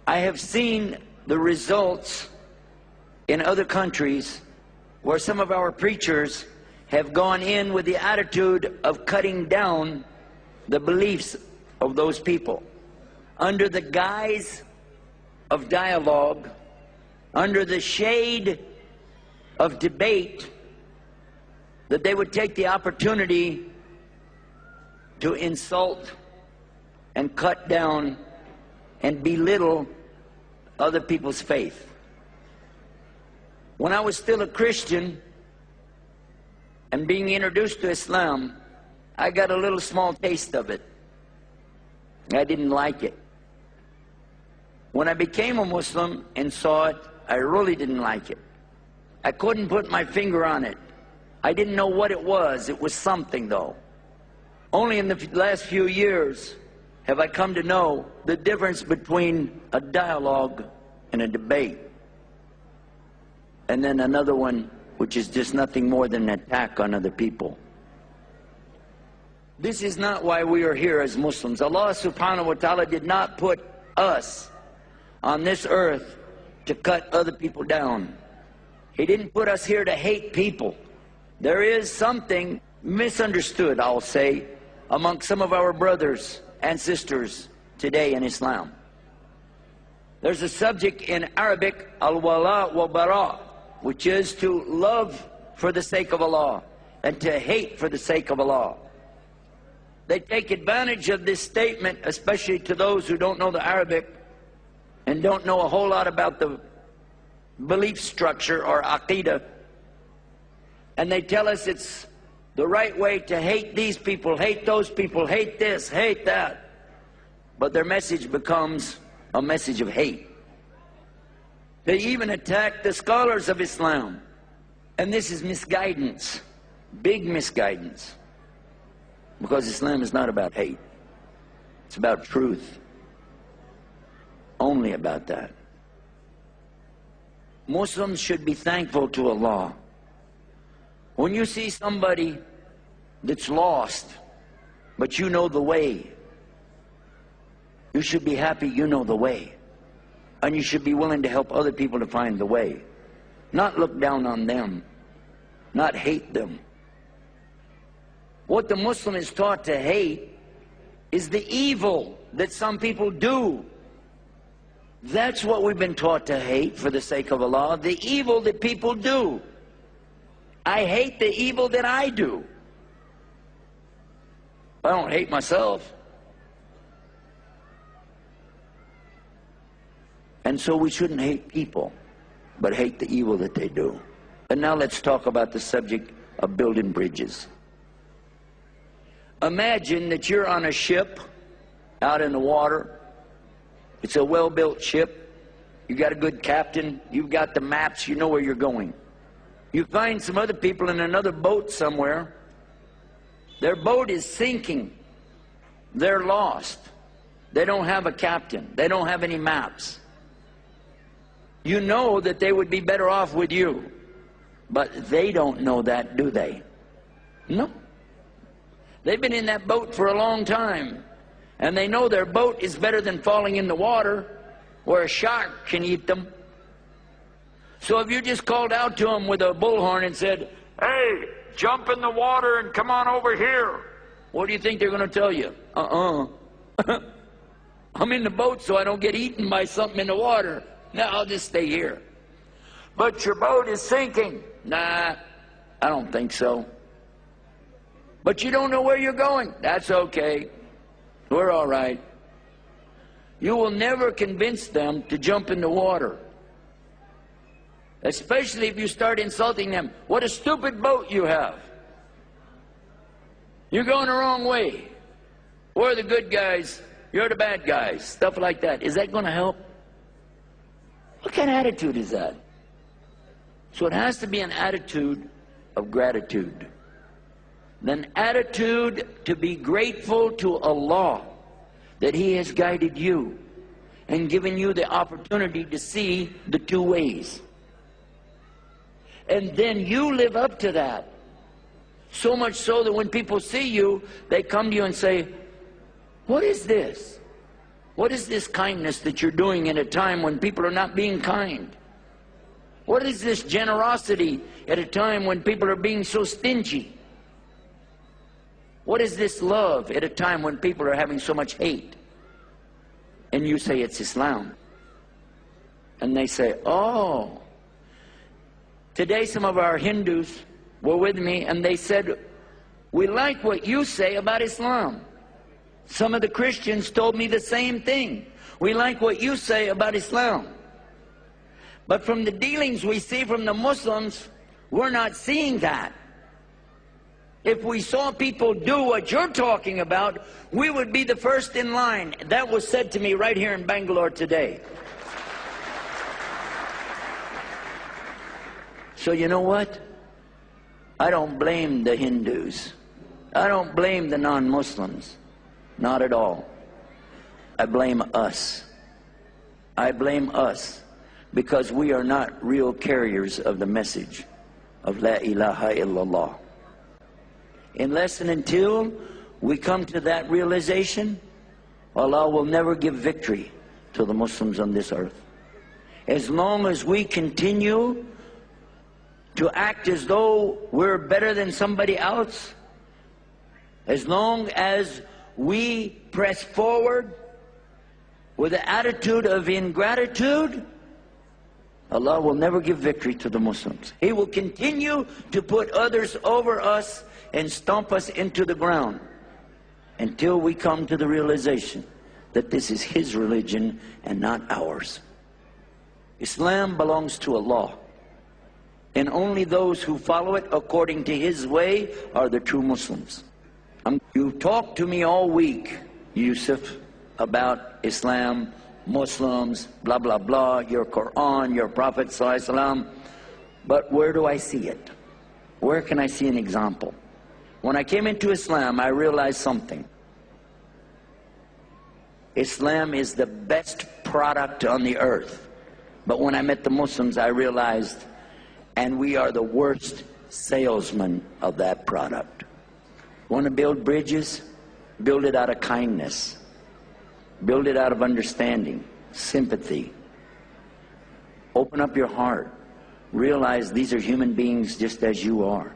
I have seen the results in other countries where some of our preachers have gone in with the attitude of cutting down the beliefs of those people under the guise of dialogue, under the shade of debate, that they would take the opportunity to insult and cut down and belittle other people's faith. When I was still a Christian and being introduced to Islam, I got a little small taste of it. I didn't like it. When I became a Muslim and saw it, I really didn't like it. I couldn't put my finger on it. I didn't know what it was. It was something, though. Only in the last few years have I come to know the difference between a dialogue and a debate, and then another one which is just nothing more than an attack on other people. This is not why we are here as Muslims. Allah subhanahu wa ta'ala did not put us on this earth to cut other people down. He didn't put us here to hate people. There is something misunderstood, I'll say, among some of our brothers and sisters today in Islam. There's a subject in Arabic, al-wala wa bara, which is to love for the sake of Allah and to hate for the sake of Allah. They take advantage of this statement, especially to those who don't know the Arabic and don't know a whole lot about the belief structure or aqidah, and they tell us it's the right way to hate these people, hate those people, hate this, hate that. But their message becomes a message of hate. They even attack the scholars of Islam. And this is misguidance, big misguidance. Because Islam is not about hate. It's about truth. Only about that. Muslims should be thankful to Allah. When you see somebody that's lost, but you know the way, you should be happy you know the way. And you should be willing to help other people to find the way. Not look down on them. Not hate them. What the Muslim is taught to hate is the evil that some people do. That's what we've been taught to hate for the sake of Allah, the evil that people do. I hate the evil that I do. I don't hate myself. And so we shouldn't hate people, but hate the evil that they do. And now let's talk about the subject of building bridges. Imagine that you're on a ship out in the water. It's a well-built ship. You got a good captain. You've got the maps. You know where you're going. You find some other people in another boat somewhere. Their boat is sinking. They're lost. They don't have a captain. They don't have any maps. You know that they would be better off with you. But they don't know that, do they? No. They've been in that boat for a long time. And they know their boat is better than falling in the water where a shark can eat them. So if you just called out to them with a bullhorn and said, "Hey, jump in the water and come on over here," what do you think they're going to tell you? I'm in the boat so I don't get eaten by something in the water. No, I'll just stay here. But your boat is sinking. Nah, I don't think so. But you don't know where you're going. That's okay. We're all right. You will never convince them to jump in the water. Especially if you start insulting them. What a stupid boat you have. You're going the wrong way. We're the good guys. You're the bad guys. Stuff like that. Is that going to help? What kind of attitude is that? So it has to be an attitude of gratitude. An attitude to be grateful to Allah that He has guided you and given you the opportunity to see the two ways. And then you live up to that. So much so that when people see you, they come to you and say, "What is this? What is this kindness that you're doing at a time when people are not being kind? What is this generosity at a time when people are being so stingy? What is this love at a time when people are having so much hate? And you say it's Islam. And they say, oh. Today some of our Hindus were with me and they said, we like what you say about Islam. Some of the Christians told me the same thing. We like what you say about Islam. But from the dealings we see from the Muslims, we're not seeing that. If we saw people do what you're talking about, we would be the first in line. That was said to me right here in Bangalore today. So you know what? I don't blame the Hindus. I don't blame the non-Muslims. Not at all. I blame us. I blame us because we are not real carriers of the message of La ilaha illallah. Unless and until we come to that realization, Allah will never give victory to the Muslims on this earth. As long as we continue to act as though we're better than somebody else, as long as we press forward with the attitude of ingratitude, Allah will never give victory to the Muslims. He will continue to put others over us and stomp us into the ground until we come to the realization that this is His religion and not ours. Islam belongs to Allah, and only those who follow it according to His way are the true Muslims. You talked to me all week, Yusuf, about Islam, Muslims, blah, blah, blah, your Quran, your Prophet ﷺ, but where do I see it? Where can I see an example? When I came into Islam, I realized something. Islam is the best product on the earth. But when I met the Muslims, I realized, and we are the worst salesmen of that product. Want to build bridges? Build it out of kindness. Build it out of understanding, sympathy. Open up your heart. Realize these are human beings just as you are.